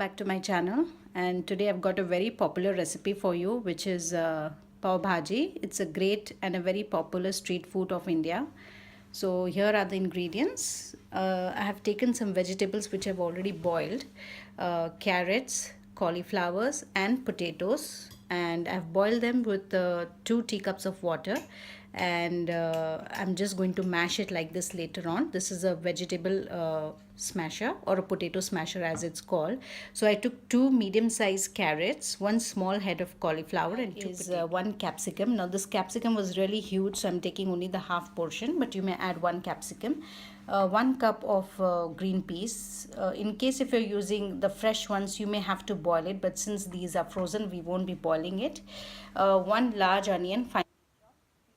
Back to my channel, and today I've got a very popular recipe for you, which is pav bhaji. It's a great and a very popular street food of India. So here are the ingredients. I have taken some vegetables which I've already boiled, carrots, cauliflowers and potatoes, and I've boiled them with 2 teacups of water, and I'm just going to mash it like this later on. This is a vegetable smasher, or a potato smasher as it's called. So I took 2 medium sized carrots, 1 small head of cauliflower, and 1 capsicum. Now this capsicum was really huge, so I'm taking only the half portion, but you may add 1 capsicum. 1 cup of green peas. In case if you're using the fresh ones, you may have to boil it, but since these are frozen, we won't be boiling it. 1 large onion, fine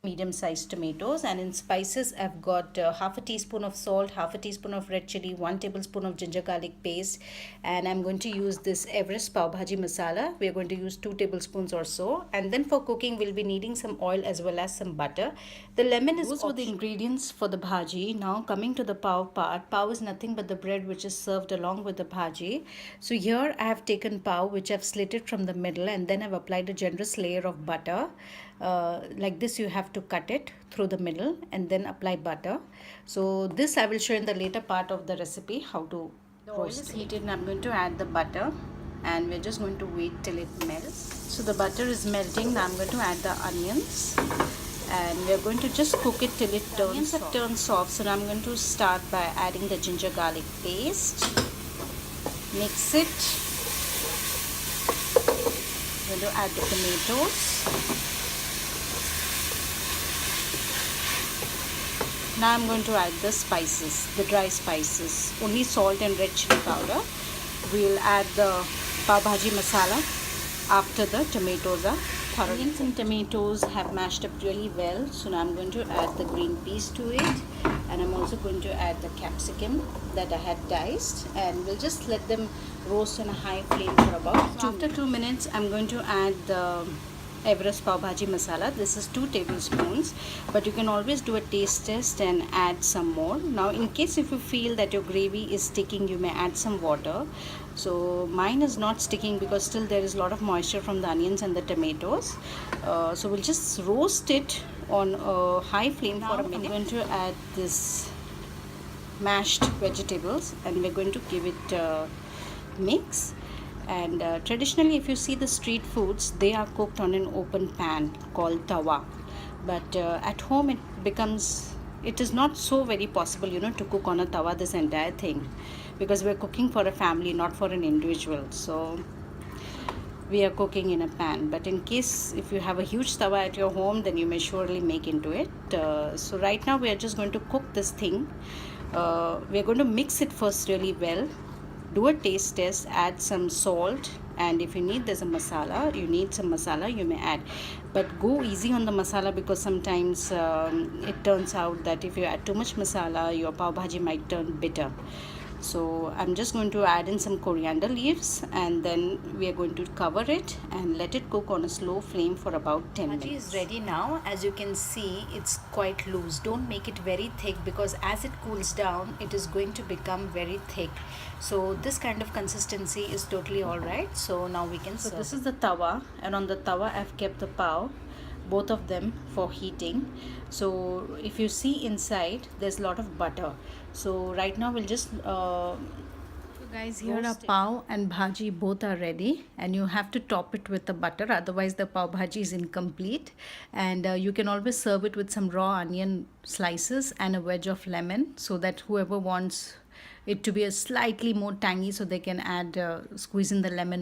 medium-sized tomatoes, and in spices I've got half a teaspoon of salt, half a teaspoon of red chili, 1 tablespoon of ginger garlic paste, and I'm going to use this Everest pav bhaji masala. We're going to use 2 tablespoons or so, and then for cooking we'll be needing some oil as well as some butter. The lemon is those were the ingredients for the bhaji. Now coming to the pav part. Pav is nothing but the bread which is served along with the bhaji. So here I have taken pav which I've slit it from the middle, and then I've applied a generous layer of butter. Like this you have to cut it through the middle and then apply butter. So this I will show in the later part of the recipe how to the oil is heated, and I'm going to add the butter, and we're just going to wait till it melts. So the butter is melting. Now I'm going to add the onions, and we're going to just cook it till it turns onions have turned soft. So now I'm going to start by adding the ginger garlic paste. Mix it. I'm going to add the tomatoes. Now I'm going to add the spices, the dry spices, only salt and red chili powder. We'll add the pav bhaji masala after the tomatoes are thoroughly. Onions and tomatoes have mashed up really well. So now I'm going to add the green peas to it, and I'm also going to add the capsicum that I had diced, and we'll just let them roast on a high flame for about 2 minutes. After 2 minutes, I'm going to add the Everest pav bhaji masala. This is 2 tablespoons, but you can always do a taste test and add some more. Now in case if you feel that your gravy is sticking, you may add some water. So mine is not sticking because still there is a lot of moisture from the onions and the tomatoes. So we'll just roast it on a high flame for a minute. I'm going to add this mashed vegetables, and we're going to give it a mix. And traditionally, if you see the street foods, they are cooked on an open pan called tawa, but at home it is not so very possible, to cook on a tawa this entire thing, because we're cooking for a family, not for an individual. So we are cooking in a pan, but in case if you have a huge tawa at your home, then you may surely make into it. So right now we are just going to cook this thing. We are going to mix it first really well, do a taste test, add some salt, and if you need some masala, you may add, but go easy on the masala, because sometimes it turns out that if you add too much masala, your pav bhaji might turn bitter. So I'm just going to add in some coriander leaves, and then we are going to cover it and let it cook on a slow flame for about 10 minutes. Bhaji is ready now. As you can see, it's quite loose. Don't make it very thick, because as it cools down, it is going to become very thick. So this kind of consistency is totally alright. So now we can serve. So this is the tawa, and on the tawa I've kept the pav, both of them, for heating. So if you see inside, there's a lot of butter. So right now we'll just so guys, here are pav and bhaji, both are ready, and you have to top it with the butter, otherwise the pav bhaji is incomplete. And you can always serve it with some raw onion slices and a wedge of lemon, so that whoever wants it to be a slightly more tangy, so they can add squeeze in the lemon over